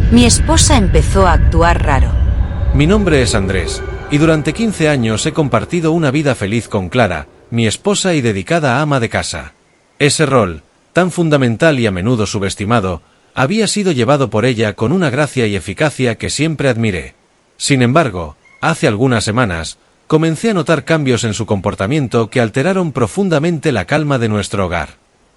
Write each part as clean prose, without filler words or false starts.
Mi esposa empezó a actuar raro. Mi nombre es Andrés, y durante 15 años he compartido una vida feliz con Clara, mi esposa y dedicada ama de casa. Ese rol, tan fundamental y a menudo subestimado, había sido llevado por ella con una gracia y eficacia que siempre admiré. Sin embargo, hace algunas semanas, comencé a notar cambios en su comportamiento que alteraron profundamente la calma de nuestro hogar.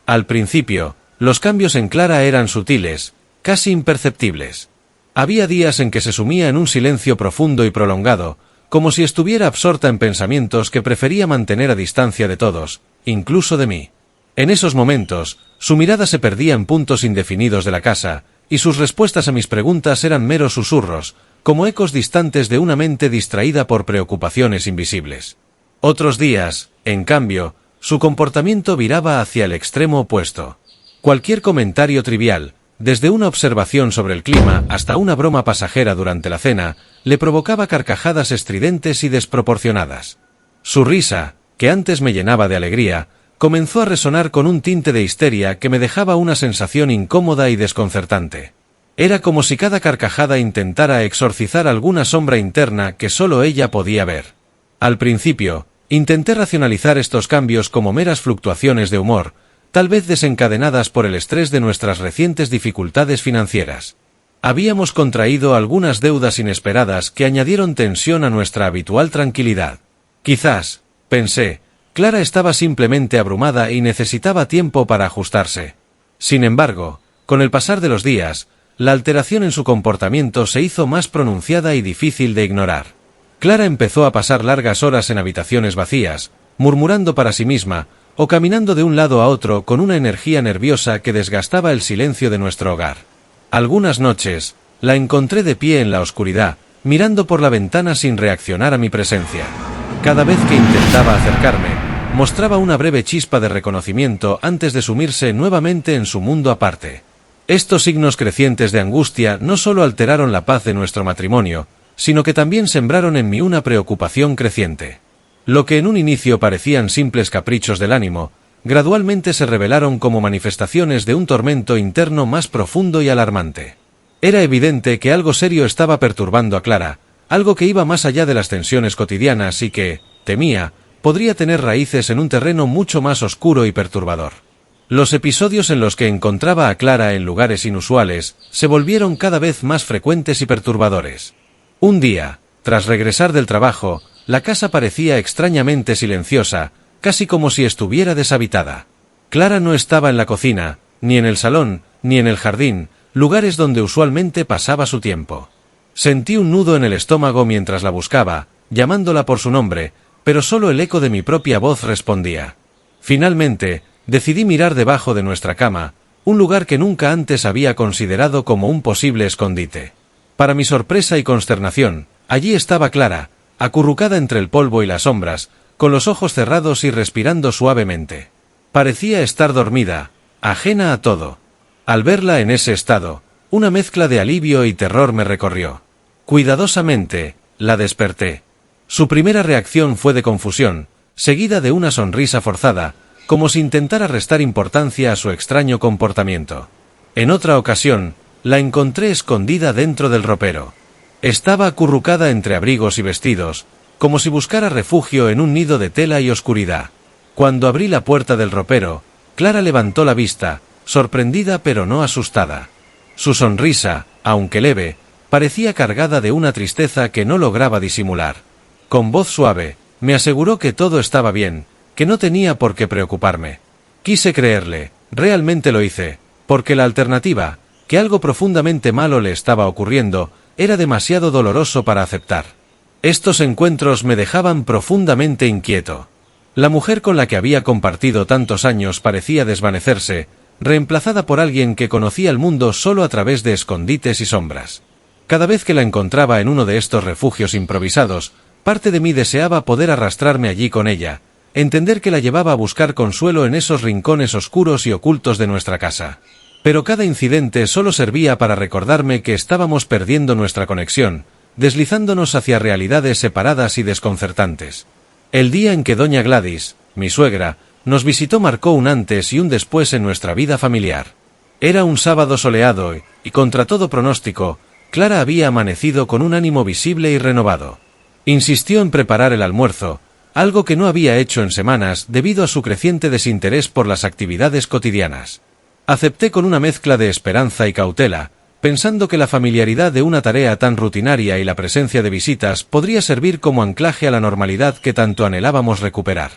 Al principio, los cambios en Clara eran sutiles, casi imperceptibles. Había días en que se sumía en un silencio profundo y prolongado, como si estuviera absorta en pensamientos que prefería mantener a distancia de todos, incluso de mí. En esos momentos, su mirada se perdía en puntos indefinidos de la casa, y sus respuestas a mis preguntas eran meros susurros, como ecos distantes de una mente distraída por preocupaciones invisibles. Otros días, en cambio, su comportamiento viraba hacia el extremo opuesto. Cualquier comentario trivial, desde una observación sobre el clima hasta una broma pasajera durante la cena, le provocaba carcajadas estridentes y desproporcionadas. Su risa, que antes me llenaba de alegría, comenzó a resonar con un tinte de histeria que me dejaba una sensación incómoda y desconcertante. Era como si cada carcajada intentara exorcizar alguna sombra interna que solo ella podía ver. Al principio, intenté racionalizar estos cambios como meras fluctuaciones de humor, tal vez desencadenadas por el estrés de nuestras recientes dificultades financieras. Habíamos contraído algunas deudas inesperadas que añadieron tensión a nuestra habitual tranquilidad. Quizás, pensé, Clara estaba simplemente abrumada y necesitaba tiempo para ajustarse. Sin embargo, con el pasar de los días, la alteración en su comportamiento se hizo más pronunciada y difícil de ignorar. Clara empezó a pasar largas horas en habitaciones vacías, murmurando para sí misma, o caminando de un lado a otro con una energía nerviosa que desgastaba el silencio de nuestro hogar. Algunas noches, la encontré de pie en la oscuridad, mirando por la ventana sin reaccionar a mi presencia. Cada vez que intentaba acercarme, mostraba una breve chispa de reconocimiento antes de sumirse nuevamente en su mundo aparte. Estos signos crecientes de angustia no solo alteraron la paz de nuestro matrimonio, sino que también sembraron en mí una preocupación creciente. Lo que en un inicio parecían simples caprichos del ánimo, gradualmente se revelaron como manifestaciones de un tormento interno más profundo y alarmante. Era evidente que algo serio estaba perturbando a Clara, algo que iba más allá de las tensiones cotidianas y que, temía, podría tener raíces en un terreno mucho más oscuro y perturbador. Los episodios en los que encontraba a Clara en lugares inusuales se volvieron cada vez más frecuentes y perturbadores. Un día, tras regresar del trabajo, la casa parecía extrañamente silenciosa, casi como si estuviera deshabitada. Clara no estaba en la cocina, ni en el salón, ni en el jardín, lugares donde usualmente pasaba su tiempo. Sentí un nudo en el estómago mientras la buscaba, llamándola por su nombre, pero solo el eco de mi propia voz respondía. Finalmente, decidí mirar debajo de nuestra cama, un lugar que nunca antes había considerado como un posible escondite. Para mi sorpresa y consternación, allí estaba Clara, acurrucada entre el polvo y las sombras, con los ojos cerrados y respirando suavemente. Parecía estar dormida, ajena a todo. Al verla en ese estado, una mezcla de alivio y terror me recorrió. Cuidadosamente, la desperté. Su primera reacción fue de confusión, seguida de una sonrisa forzada, como si intentara restar importancia a su extraño comportamiento. En otra ocasión, la encontré escondida dentro del ropero. Estaba acurrucada entre abrigos y vestidos, como si buscara refugio en un nido de tela y oscuridad. Cuando abrí la puerta del ropero, Clara levantó la vista, sorprendida pero no asustada. Su sonrisa, aunque leve, parecía cargada de una tristeza que no lograba disimular. Con voz suave, me aseguró que todo estaba bien, que no tenía por qué preocuparme. Quise creerle, realmente lo hice, porque la alternativa, que algo profundamente malo le estaba ocurriendo, era demasiado doloroso para aceptar. Estos encuentros me dejaban profundamente inquieto. La mujer con la que había compartido tantos años parecía desvanecerse, reemplazada por alguien que conocía el mundo solo a través de escondites y sombras. Cada vez que la encontraba en uno de estos refugios improvisados, parte de mí deseaba poder arrastrarme allí con ella, entender que la llevaba a buscar consuelo en esos rincones oscuros y ocultos de nuestra casa. Pero cada incidente solo servía para recordarme que estábamos perdiendo nuestra conexión, deslizándonos hacia realidades separadas y desconcertantes. El día en que doña Gladys, mi suegra, nos visitó marcó un antes y un después en nuestra vida familiar. Era un sábado soleado y, contra todo pronóstico, Clara había amanecido con un ánimo visible y renovado. Insistió en preparar el almuerzo, algo que no había hecho en semanas debido a su creciente desinterés por las actividades cotidianas. Acepté con una mezcla de esperanza y cautela, pensando que la familiaridad de una tarea tan rutinaria y la presencia de visitas podría servir como anclaje a la normalidad que tanto anhelábamos recuperar.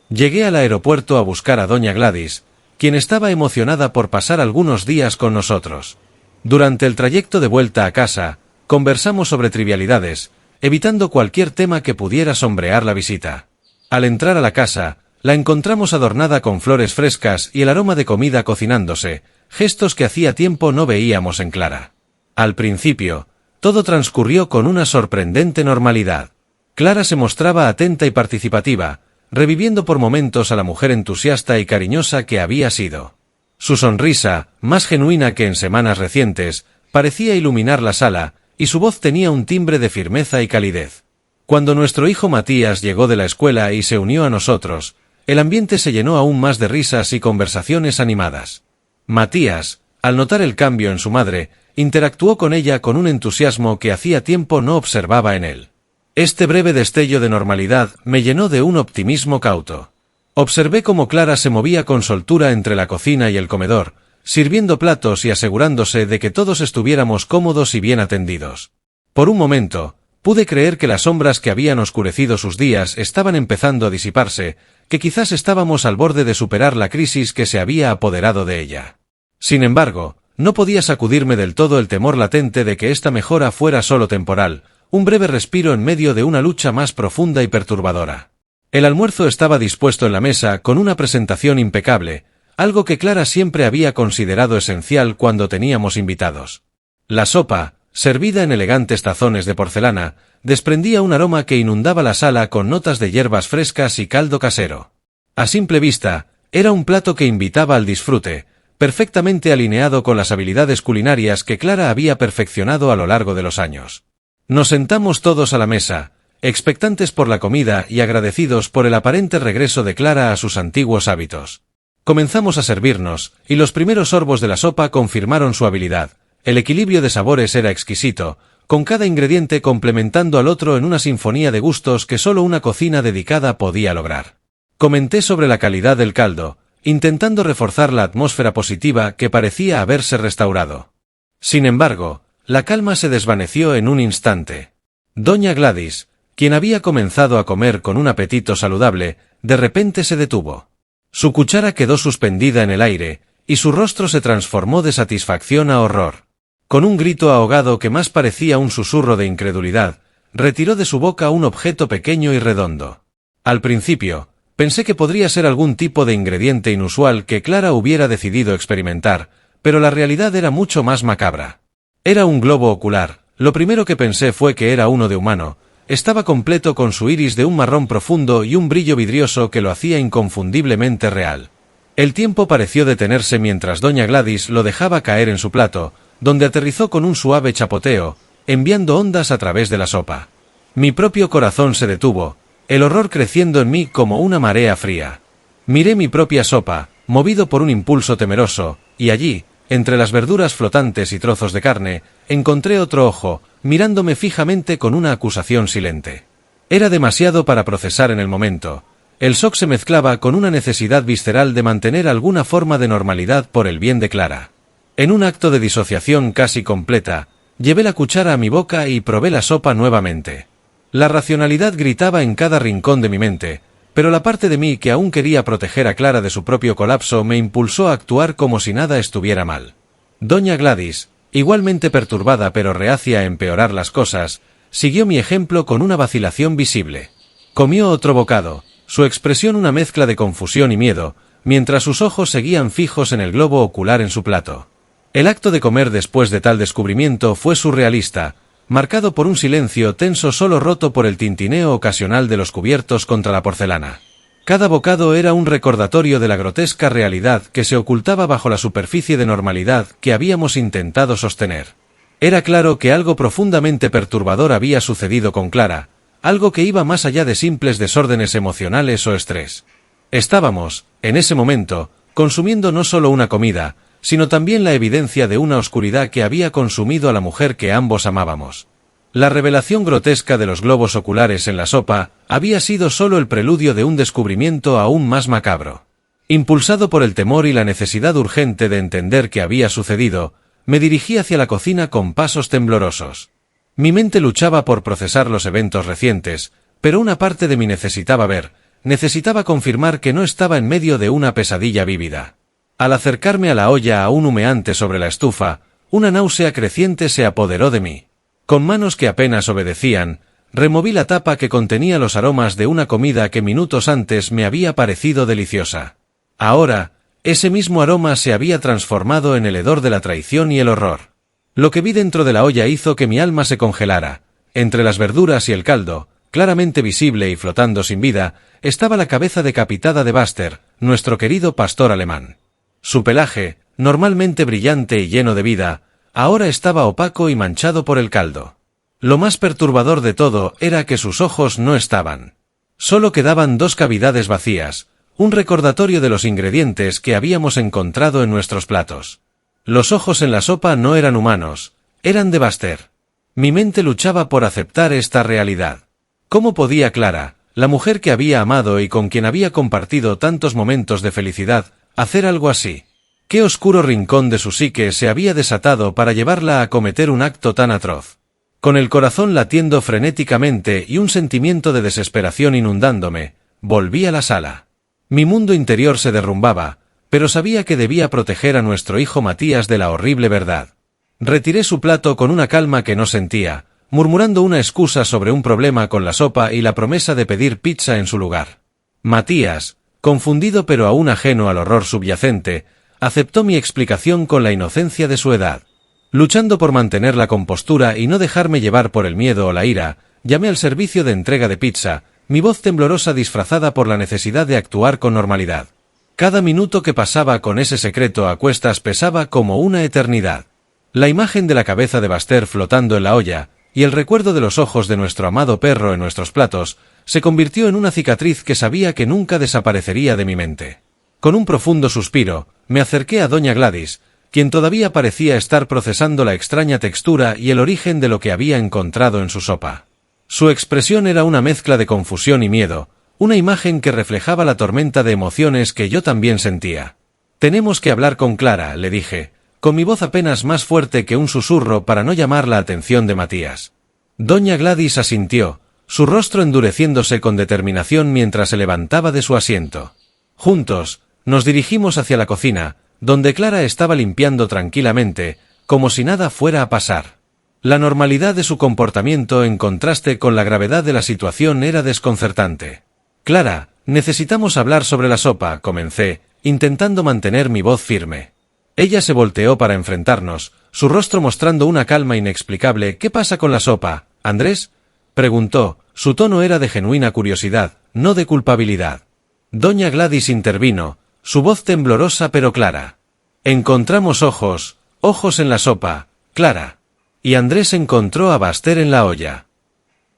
Llegué al aeropuerto a buscar a doña Gladys, quien estaba emocionada por pasar algunos días con nosotros. Durante el trayecto de vuelta a casa, conversamos sobre trivialidades, evitando cualquier tema que pudiera sombrear la visita. Al entrar a la casa, la encontramos adornada con flores frescas y el aroma de comida cocinándose, gestos que hacía tiempo no veíamos en Clara. Al principio, todo transcurrió con una sorprendente normalidad. Clara se mostraba atenta y participativa, reviviendo por momentos a la mujer entusiasta y cariñosa que había sido. Su sonrisa, más genuina que en semanas recientes, parecía iluminar la sala, y su voz tenía un timbre de firmeza y calidez. Cuando nuestro hijo Matías llegó de la escuela y se unió a nosotros, el ambiente se llenó aún más de risas y conversaciones animadas. Matías, al notar el cambio en su madre, interactuó con ella con un entusiasmo que hacía tiempo no observaba en él. Este breve destello de normalidad me llenó de un optimismo cauto. Observé cómo Clara se movía con soltura entre la cocina y el comedor, sirviendo platos y asegurándose de que todos estuviéramos cómodos y bien atendidos. Por un momento, pude creer que las sombras que habían oscurecido sus días estaban empezando a disiparse, que quizás estábamos al borde de superar la crisis que se había apoderado de ella. Sin embargo, no podía sacudirme del todo el temor latente de que esta mejora fuera solo temporal, un breve respiro en medio de una lucha más profunda y perturbadora. El almuerzo estaba dispuesto en la mesa con una presentación impecable, algo que Clara siempre había considerado esencial cuando teníamos invitados. La sopa, servida en elegantes tazones de porcelana, desprendía un aroma que inundaba la sala con notas de hierbas frescas y caldo casero. A simple vista, era un plato que invitaba al disfrute, perfectamente alineado con las habilidades culinarias que Clara había perfeccionado a lo largo de los años. Nos sentamos todos a la mesa, expectantes por la comida y agradecidos por el aparente regreso de Clara a sus antiguos hábitos. Comenzamos a servirnos, y los primeros sorbos de la sopa confirmaron su habilidad. El equilibrio de sabores era exquisito, con cada ingrediente complementando al otro en una sinfonía de gustos que solo una cocina dedicada podía lograr. Comenté sobre la calidad del caldo, intentando reforzar la atmósfera positiva que parecía haberse restaurado. Sin embargo, la calma se desvaneció en un instante. Doña Gladys, quien había comenzado a comer con un apetito saludable, de repente se detuvo. Su cuchara quedó suspendida en el aire, y su rostro se transformó de satisfacción a horror. Con un grito ahogado que más parecía un susurro de incredulidad, retiró de su boca un objeto pequeño y redondo. Al principio, pensé que podría ser algún tipo de ingrediente inusual que Clara hubiera decidido experimentar, pero la realidad era mucho más macabra. Era un globo ocular. Lo primero que pensé fue que era uno de humano. Estaba completo con su iris de un marrón profundo y un brillo vidrioso que lo hacía inconfundiblemente real. El tiempo pareció detenerse mientras doña Gladys lo dejaba caer en su plato, donde aterrizó con un suave chapoteo, enviando ondas a través de la sopa. Mi propio corazón se detuvo, el horror creciendo en mí como una marea fría. Miré mi propia sopa, movido por un impulso temeroso, y allí, entre las verduras flotantes y trozos de carne, encontré otro ojo, mirándome fijamente con una acusación silente. Era demasiado para procesar en el momento. El shock se mezclaba con una necesidad visceral de mantener alguna forma de normalidad por el bien de Clara. En un acto de disociación casi completa, llevé la cuchara a mi boca y probé la sopa nuevamente. La racionalidad gritaba en cada rincón de mi mente, pero la parte de mí que aún quería proteger a Clara de su propio colapso me impulsó a actuar como si nada estuviera mal. Doña Gladys, igualmente perturbada pero reacia a empeorar las cosas, siguió mi ejemplo con una vacilación visible. Comió otro bocado, su expresión una mezcla de confusión y miedo, mientras sus ojos seguían fijos en el globo ocular en su plato. El acto de comer después de tal descubrimiento fue surrealista, marcado por un silencio tenso solo roto por el tintineo ocasional de los cubiertos contra la porcelana. Cada bocado era un recordatorio de la grotesca realidad que se ocultaba bajo la superficie de normalidad que habíamos intentado sostener. Era claro que algo profundamente perturbador había sucedido con Clara, algo que iba más allá de simples desórdenes emocionales o estrés. Estábamos, en ese momento, consumiendo no solo una comida, sino también la evidencia de una oscuridad que había consumido a la mujer que ambos amábamos. La revelación grotesca de los globos oculares en la sopa había sido solo el preludio de un descubrimiento aún más macabro. Impulsado por el temor y la necesidad urgente de entender qué había sucedido, me dirigí hacia la cocina con pasos temblorosos. Mi mente luchaba por procesar los eventos recientes, pero una parte de mí necesitaba confirmar que no estaba en medio de una pesadilla vívida. Al acercarme a la olla aún humeante sobre la estufa, una náusea creciente se apoderó de mí. Con manos que apenas obedecían, removí la tapa que contenía los aromas de una comida que minutos antes me había parecido deliciosa. Ahora, ese mismo aroma se había transformado en el hedor de la traición y el horror. Lo que vi dentro de la olla hizo que mi alma se congelara. Entre las verduras y el caldo, claramente visible y flotando sin vida, estaba la cabeza decapitada de Buster, nuestro querido pastor alemán. Su pelaje, normalmente brillante y lleno de vida, ahora estaba opaco y manchado por el caldo. Lo más perturbador de todo era que sus ojos no estaban. Solo quedaban dos cavidades vacías, un recordatorio de los ingredientes que habíamos encontrado en nuestros platos. Los ojos en la sopa no eran humanos, eran de Buster. Mi mente luchaba por aceptar esta realidad. ¿Cómo podía Clara, la mujer que había amado y con quien había compartido tantos momentos de felicidad, hacer algo así? ¿Qué oscuro rincón de su psique se había desatado para llevarla a cometer un acto tan atroz? Con el corazón latiendo frenéticamente y un sentimiento de desesperación inundándome, volví a la sala. Mi mundo interior se derrumbaba, pero sabía que debía proteger a nuestro hijo Matías de la horrible verdad. Retiré su plato con una calma que no sentía, murmurando una excusa sobre un problema con la sopa y la promesa de pedir pizza en su lugar. Matías, confundido pero aún ajeno al horror subyacente, aceptó mi explicación con la inocencia de su edad. Luchando por mantener la compostura y no dejarme llevar por el miedo o la ira, llamé al servicio de entrega de pizza, mi voz temblorosa disfrazada por la necesidad de actuar con normalidad. Cada minuto que pasaba con ese secreto a cuestas pesaba como una eternidad. La imagen de la cabeza de Buster flotando en la olla, y el recuerdo de los ojos de nuestro amado perro en nuestros platos, se convirtió en una cicatriz que sabía que nunca desaparecería de mi mente. Con un profundo suspiro, me acerqué a doña Gladys, quien todavía parecía estar procesando la extraña textura y el origen de lo que había encontrado en su sopa. Su expresión era una mezcla de confusión y miedo, una imagen que reflejaba la tormenta de emociones que yo también sentía. «Tenemos que hablar con Clara», le dije, con mi voz apenas más fuerte que un susurro para no llamar la atención de Matías. Doña Gladys asintió, su rostro endureciéndose con determinación mientras se levantaba de su asiento. Juntos, nos dirigimos hacia la cocina, donde Clara estaba limpiando tranquilamente, como si nada fuera a pasar. La normalidad de su comportamiento en contraste con la gravedad de la situación era desconcertante. «Clara, necesitamos hablar sobre la sopa», comencé, intentando mantener mi voz firme. Ella se volteó para enfrentarnos, su rostro mostrando una calma inexplicable. «¿Qué pasa con la sopa, Andrés?», preguntó, su tono era de genuina curiosidad, no de culpabilidad. Doña Gladys intervino, su voz temblorosa pero clara. «Encontramos ojos en la sopa, Clara». Y Andrés encontró a Buster en la olla.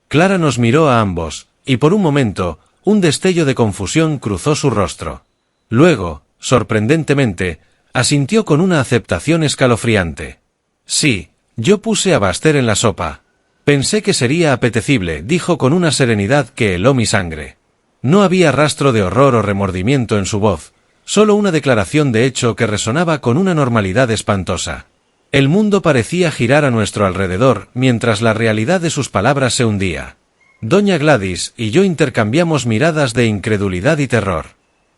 Clara nos miró a ambos, y por un momento, un destello de confusión cruzó su rostro. Luego, sorprendentemente, asintió con una aceptación escalofriante. «Sí, yo puse a Buster en la sopa. Pensé que sería apetecible», dijo con una serenidad que heló mi sangre. No había rastro de horror o remordimiento en su voz, solo una declaración de hecho que resonaba con una normalidad espantosa. El mundo parecía girar a nuestro alrededor, mientras la realidad de sus palabras se hundía. Doña Gladys y yo intercambiamos miradas de incredulidad y terror.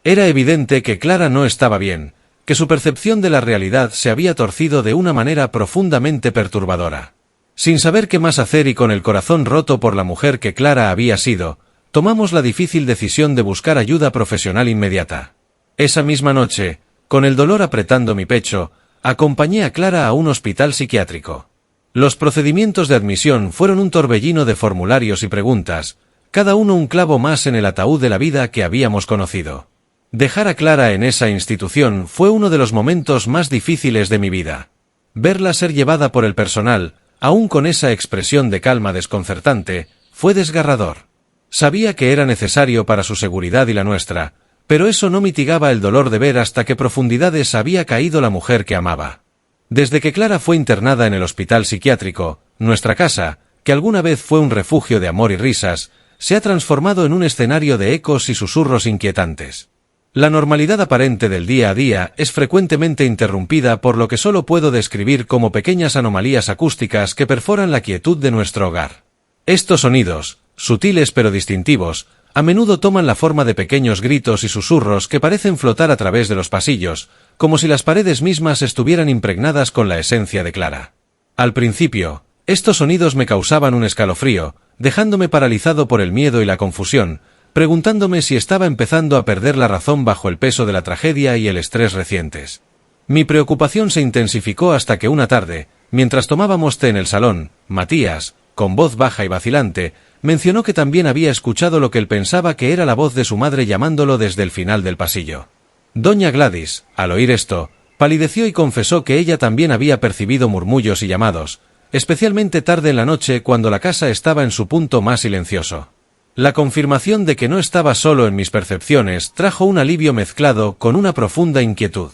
Era evidente que Clara no estaba bien, que su percepción de la realidad se había torcido de una manera profundamente perturbadora. Sin saber qué más hacer y con el corazón roto por la mujer que Clara había sido, tomamos la difícil decisión de buscar ayuda profesional inmediata. Esa misma noche, con el dolor apretando mi pecho, acompañé a Clara a un hospital psiquiátrico. Los procedimientos de admisión fueron un torbellino de formularios y preguntas, cada uno un clavo más en el ataúd de la vida que habíamos conocido. Dejar a Clara en esa institución fue uno de los momentos más difíciles de mi vida. Verla ser llevada por el personal, aún con esa expresión de calma desconcertante, fue desgarrador. Sabía que era necesario para su seguridad y la nuestra, Pero eso no mitigaba el dolor de ver hasta qué profundidades había caído la mujer que amaba. Desde que Clara fue internada en el hospital psiquiátrico, nuestra casa, que alguna vez fue un refugio de amor y risas, se ha transformado en un escenario de ecos y susurros inquietantes. La normalidad aparente del día a día es frecuentemente interrumpida por lo que solo puedo describir como pequeñas anomalías acústicas que perforan la quietud de nuestro hogar. Estos sonidos, sutiles pero distintivos, a menudo toman la forma de pequeños gritos y susurros que parecen flotar a través de los pasillos, como si las paredes mismas estuvieran impregnadas con la esencia de Clara. Al principio, estos sonidos me causaban un escalofrío, dejándome paralizado por el miedo y la confusión, preguntándome si estaba empezando a perder la razón bajo el peso de la tragedia y el estrés recientes. Mi preocupación se intensificó hasta que una tarde, mientras tomábamos té en el salón, Matías, con voz baja y vacilante, mencionó que también había escuchado lo que él pensaba que era la voz de su madre llamándolo desde el final del pasillo. Doña Gladys, al oír esto, palideció y confesó que ella también había percibido murmullos y llamados, especialmente tarde en la noche cuando la casa estaba en su punto más silencioso. La confirmación de que no estaba solo en mis percepciones trajo un alivio mezclado con una profunda inquietud.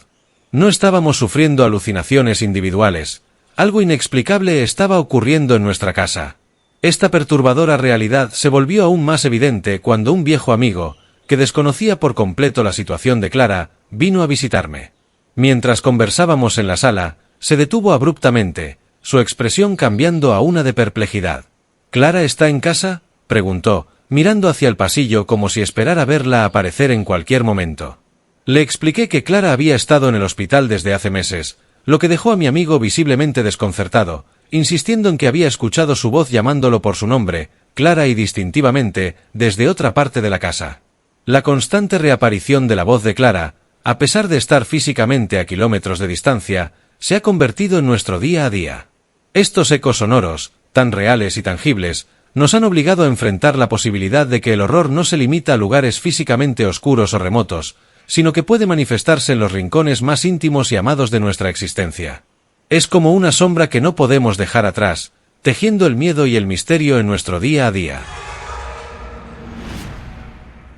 No estábamos sufriendo alucinaciones individuales. Algo inexplicable estaba ocurriendo en nuestra casa. Esta perturbadora realidad se volvió aún más evidente cuando un viejo amigo, que desconocía por completo la situación de Clara, vino a visitarme. Mientras conversábamos en la sala, se detuvo abruptamente, su expresión cambiando a una de perplejidad. ¿Clara está en casa?, preguntó, mirando hacia el pasillo como si esperara verla aparecer en cualquier momento. Le expliqué que Clara había estado en el hospital desde hace meses, lo que dejó a mi amigo visiblemente desconcertado, insistiendo en que había escuchado su voz llamándolo por su nombre, clara y distintivamente, desde otra parte de la casa. La constante reaparición de la voz de Clara, a pesar de estar físicamente a kilómetros de distancia, se ha convertido en nuestro día a día. Estos ecos sonoros, tan reales y tangibles, nos han obligado a enfrentar la posibilidad de que el horror no se limita a lugares físicamente oscuros o remotos, sino que puede manifestarse en los rincones más íntimos y amados de nuestra existencia. Es como una sombra que no podemos dejar atrás, tejiendo el miedo y el misterio en nuestro día a día.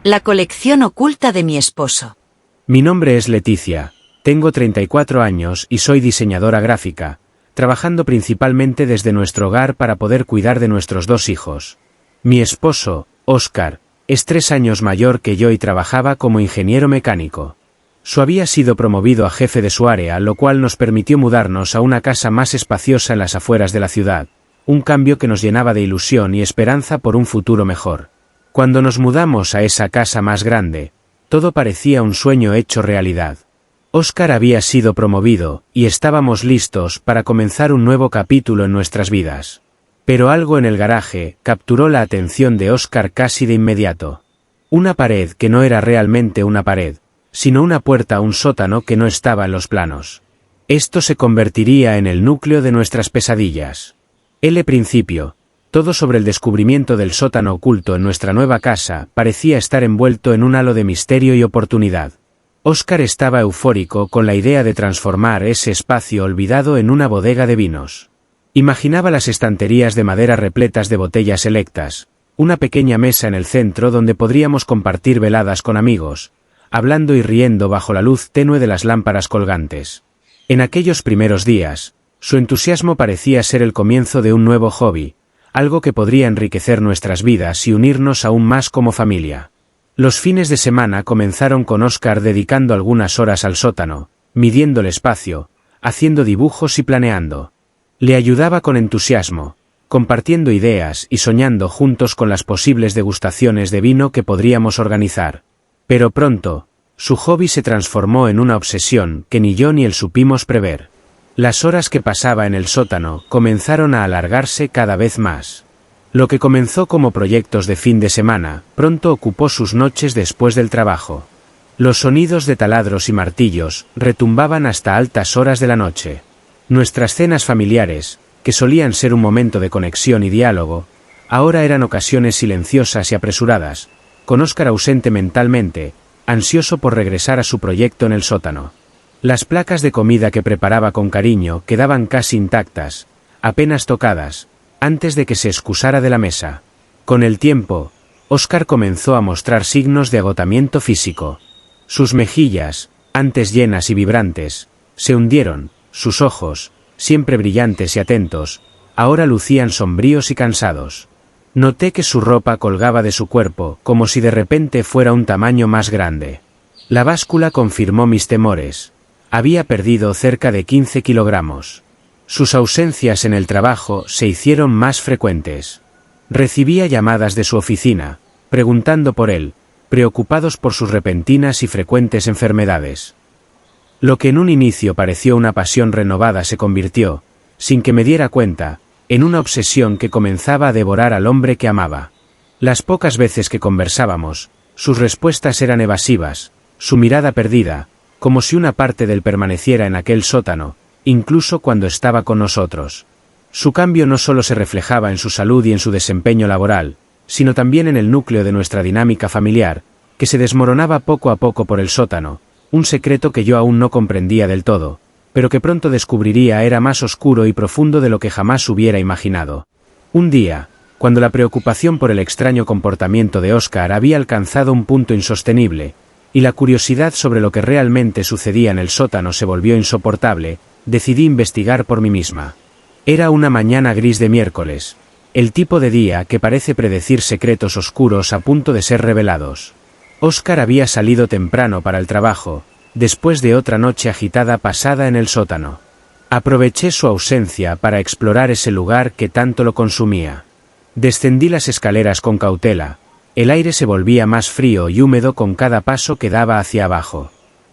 La colección oculta de mi esposo. Mi nombre es Leticia, tengo 34 años y soy diseñadora gráfica, trabajando principalmente desde nuestro hogar para poder cuidar de nuestros 2 hijos. Mi esposo, Óscar, es 3 años mayor que yo y trabajaba como ingeniero mecánico. Su había sido promovido a jefe de su área, lo cual nos permitió mudarnos a una casa más espaciosa en las afueras de la ciudad, un cambio que nos llenaba de ilusión y esperanza por un futuro mejor. Cuando nos mudamos a esa casa más grande, todo parecía un sueño hecho realidad. Óscar había sido promovido, y estábamos listos para comenzar un nuevo capítulo en nuestras vidas. Pero algo en el garaje capturó la atención de Óscar casi de inmediato. Una pared que no era realmente una pared, sino una puerta a un sótano que no estaba en los planos. Esto se convertiría en el núcleo de nuestras pesadillas. El principio, todo sobre el descubrimiento del sótano oculto en nuestra nueva casa, parecía estar envuelto en un halo de misterio y oportunidad. Óscar estaba eufórico con la idea de transformar ese espacio olvidado en una bodega de vinos. Imaginaba las estanterías de madera repletas de botellas selectas, una pequeña mesa en el centro donde podríamos compartir veladas con amigos, hablando y riendo bajo la luz tenue de las lámparas colgantes. En aquellos primeros días, su entusiasmo parecía ser el comienzo de un nuevo hobby, algo que podría enriquecer nuestras vidas y unirnos aún más como familia. Los fines de semana comenzaron con Óscar dedicando algunas horas al sótano, midiendo el espacio, haciendo dibujos y planeando. Le ayudaba con entusiasmo, compartiendo ideas y soñando juntos con las posibles degustaciones de vino que podríamos organizar. Pero pronto, su hobby se transformó en una obsesión que ni yo ni él supimos prever. Las horas que pasaba en el sótano comenzaron a alargarse cada vez más. Lo que comenzó como proyectos de fin de semana, pronto ocupó sus noches después del trabajo. Los sonidos de taladros y martillos retumbaban hasta altas horas de la noche. Nuestras cenas familiares, que solían ser un momento de conexión y diálogo, ahora eran ocasiones silenciosas y apresuradas, con Óscar ausente mentalmente, ansioso por regresar a su proyecto en el sótano. Las placas de comida que preparaba con cariño quedaban casi intactas, apenas tocadas, antes de que se excusara de la mesa. Con el tiempo, Óscar comenzó a mostrar signos de agotamiento físico. Sus mejillas, antes llenas y vibrantes, se hundieron, sus ojos, siempre brillantes y atentos, ahora lucían sombríos y cansados. Noté que su ropa colgaba de su cuerpo, como si de repente fuera un tamaño más grande. La báscula confirmó mis temores. Había perdido cerca de 15 kilogramos. Sus ausencias en el trabajo se hicieron más frecuentes. Recibía llamadas de su oficina, preguntando por él, preocupados por sus repentinas y frecuentes enfermedades. Lo que en un inicio pareció una pasión renovada se convirtió, sin que me diera cuenta, en una obsesión que comenzaba a devorar al hombre que amaba. Las pocas veces que conversábamos, sus respuestas eran evasivas, su mirada perdida, como si una parte de él permaneciera en aquel sótano, incluso cuando estaba con nosotros. Su cambio no solo se reflejaba en su salud y en su desempeño laboral, sino también en el núcleo de nuestra dinámica familiar, que se desmoronaba poco a poco por el sótano, un secreto que yo aún no comprendía del todo, pero que pronto descubriría era más oscuro y profundo de lo que jamás hubiera imaginado. Un día, cuando la preocupación por el extraño comportamiento de Óscar había alcanzado un punto insostenible, y la curiosidad sobre lo que realmente sucedía en el sótano se volvió insoportable, decidí investigar por mí misma. Era una mañana gris de miércoles, el tipo de día que parece predecir secretos oscuros a punto de ser revelados. Óscar había salido temprano para el trabajo, después de otra noche agitada pasada en el sótano. Aproveché su ausencia para explorar ese lugar que tanto lo consumía. Descendí las escaleras con cautela. El aire se volvía más frío y húmedo con cada paso que daba hacia abajo.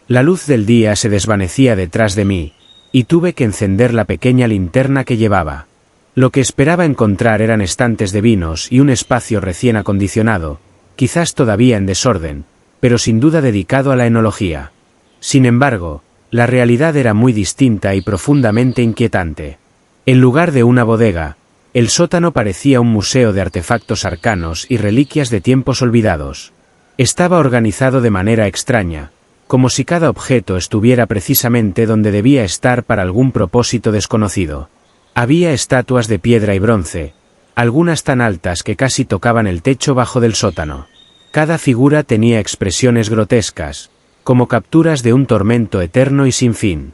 La luz del día se desvanecía detrás de mí, y tuve que encender la pequeña linterna que llevaba. Lo que esperaba encontrar eran estantes de vinos y un espacio recién acondicionado, quizás todavía en desorden, pero sin duda dedicado a la enología. Sin embargo, la realidad era muy distinta y profundamente inquietante. En lugar de una bodega, el sótano parecía un museo de artefactos arcanos y reliquias de tiempos olvidados. Estaba organizado de manera extraña, como si cada objeto estuviera precisamente donde debía estar para algún propósito desconocido. Había estatuas de piedra y bronce, algunas tan altas que casi tocaban el techo bajo del sótano. Cada figura tenía expresiones grotescas, como capturas de un tormento eterno y sin fin.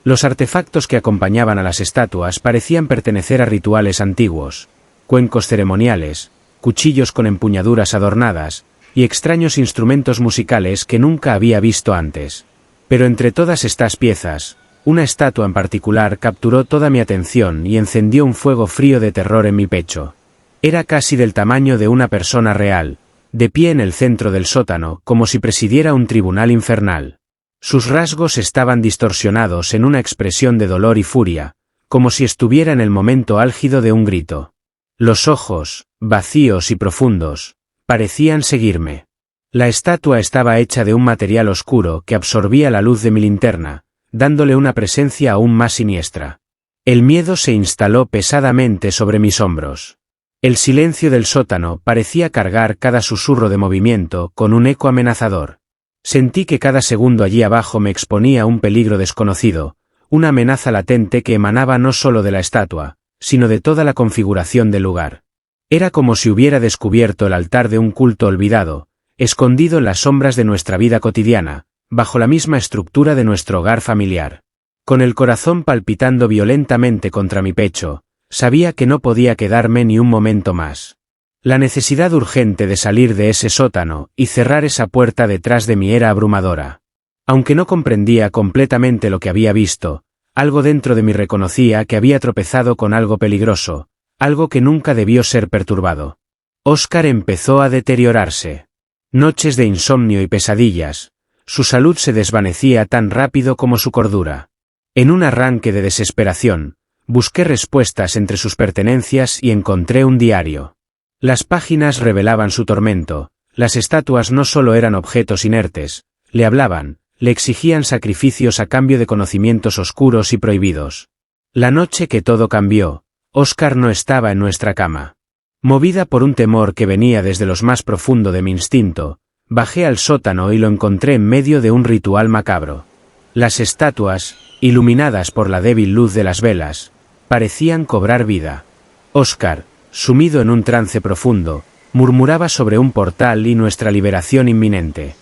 Los artefactos que acompañaban a las estatuas parecían pertenecer a rituales antiguos, cuencos ceremoniales, cuchillos con empuñaduras adornadas, y extraños instrumentos musicales que nunca había visto antes. Pero entre todas estas piezas, una estatua en particular capturó toda mi atención y encendió un fuego frío de terror en mi pecho. Era casi del tamaño de una persona real, de pie en el centro del sótano, como si presidiera un tribunal infernal. Sus rasgos estaban distorsionados en una expresión de dolor y furia, como si estuviera en el momento álgido de un grito. Los ojos, vacíos y profundos, parecían seguirme. La estatua estaba hecha de un material oscuro que absorbía la luz de mi linterna, dándole una presencia aún más siniestra. El miedo se instaló pesadamente sobre mis hombros. El silencio del sótano parecía cargar cada susurro de movimiento con un eco amenazador. Sentí que cada segundo allí abajo me exponía a un peligro desconocido, una amenaza latente que emanaba no solo de la estatua, sino de toda la configuración del lugar. Era como si hubiera descubierto el altar de un culto olvidado, escondido en las sombras de nuestra vida cotidiana, bajo la misma estructura de nuestro hogar familiar. Con el corazón palpitando violentamente contra mi pecho, sabía que no podía quedarme ni un momento más. La necesidad urgente de salir de ese sótano y cerrar esa puerta detrás de mí era abrumadora. Aunque no comprendía completamente lo que había visto, algo dentro de mí reconocía que había tropezado con algo peligroso, algo que nunca debió ser perturbado. Óscar empezó a deteriorarse. Noches de insomnio y pesadillas, su salud se desvanecía tan rápido como su cordura. En un arranque de desesperación, busqué respuestas entre sus pertenencias y encontré un diario. Las páginas revelaban su tormento, las estatuas no solo eran objetos inertes, le hablaban, le exigían sacrificios a cambio de conocimientos oscuros y prohibidos. La noche que todo cambió, Óscar no estaba en nuestra cama. Movida por un temor que venía desde lo más profundo de mi instinto, bajé al sótano y lo encontré en medio de un ritual macabro. Las estatuas, iluminadas por la débil luz de las velas, parecían cobrar vida. Óscar, sumido en un trance profundo, murmuraba sobre un portal y nuestra liberación inminente.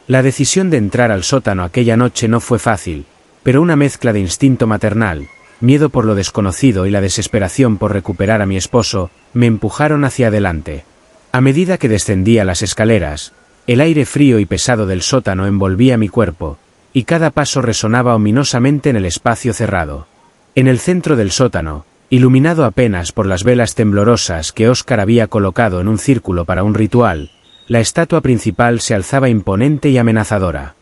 La decisión de entrar al sótano aquella noche no fue fácil, pero una mezcla de instinto maternal, miedo por lo desconocido y la desesperación por recuperar a mi esposo, me empujaron hacia adelante. A medida que descendía las escaleras, el aire frío y pesado del sótano envolvía mi cuerpo, y cada paso resonaba ominosamente en el espacio cerrado. En el centro del sótano, iluminado apenas por las velas temblorosas que Oscar había colocado en un círculo para un ritual, la estatua principal se alzaba imponente y amenazadora.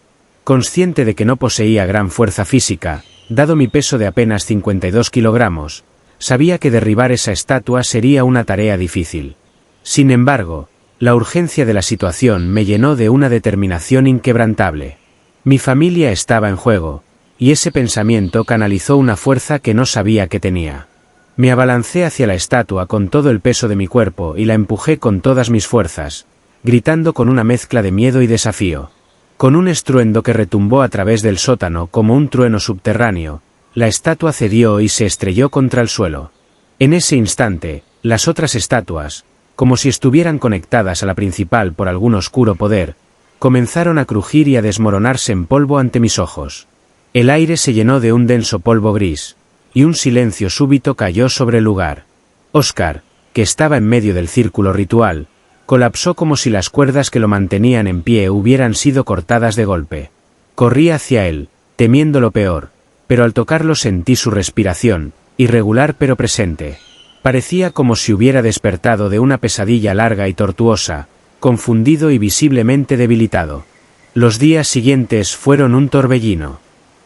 Consciente de que no poseía gran fuerza física, dado mi peso de apenas 52 kilogramos, sabía que derribar esa estatua sería una tarea difícil. Sin embargo, la urgencia de la situación me llenó de una determinación inquebrantable. Mi familia estaba en juego, y ese pensamiento canalizó una fuerza que no sabía que tenía. Me abalancé hacia la estatua con todo el peso de mi cuerpo y la empujé con todas mis fuerzas, gritando con una mezcla de miedo y desafío. Con un estruendo que retumbó a través del sótano como un trueno subterráneo, la estatua cedió y se estrelló contra el suelo. En ese instante, las otras estatuas, como si estuvieran conectadas a la principal por algún oscuro poder, comenzaron a crujir y a desmoronarse en polvo ante mis ojos. El aire se llenó de un denso polvo gris, y un silencio súbito cayó sobre el lugar. Oscar, que estaba en medio del círculo ritual, colapsó como si las cuerdas que lo mantenían en pie hubieran sido cortadas de golpe. Corrí hacia él, temiendo lo peor, pero al tocarlo sentí su respiración, irregular pero presente. Parecía como si hubiera despertado de una pesadilla larga y tortuosa, confundido y visiblemente debilitado. Los días siguientes fueron un torbellino.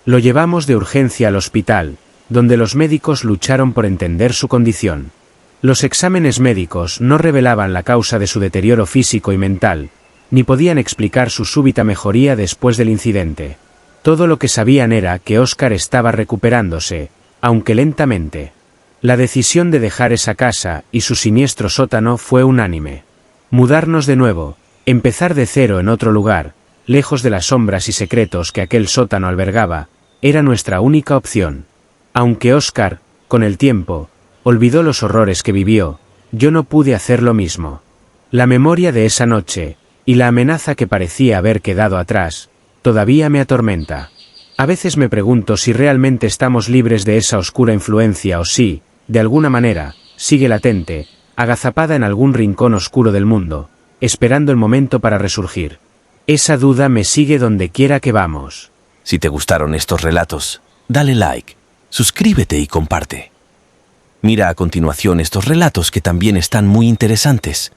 Lo llevamos de urgencia al hospital, donde los médicos lucharon por entender su condición. Los exámenes médicos no revelaban la causa de su deterioro físico y mental, ni podían explicar su súbita mejoría después del incidente. Todo lo que sabían era que Oscar estaba recuperándose, aunque lentamente. La decisión de dejar esa casa y su siniestro sótano fue unánime. Mudarnos de nuevo, empezar de cero en otro lugar, lejos de las sombras y secretos que aquel sótano albergaba, era nuestra única opción. Aunque Oscar, con el tiempo, olvidó los horrores que vivió, yo no pude hacer lo mismo. La memoria de esa noche, y la amenaza que parecía haber quedado atrás, todavía me atormenta. A veces me pregunto si realmente estamos libres de esa oscura influencia o si, de alguna manera, sigue latente, agazapada en algún rincón oscuro del mundo, esperando el momento para resurgir. Esa duda me sigue donde quiera que vamos. Si te gustaron estos relatos, dale like, suscríbete y comparte. Mira a continuación estos relatos que también están muy interesantes.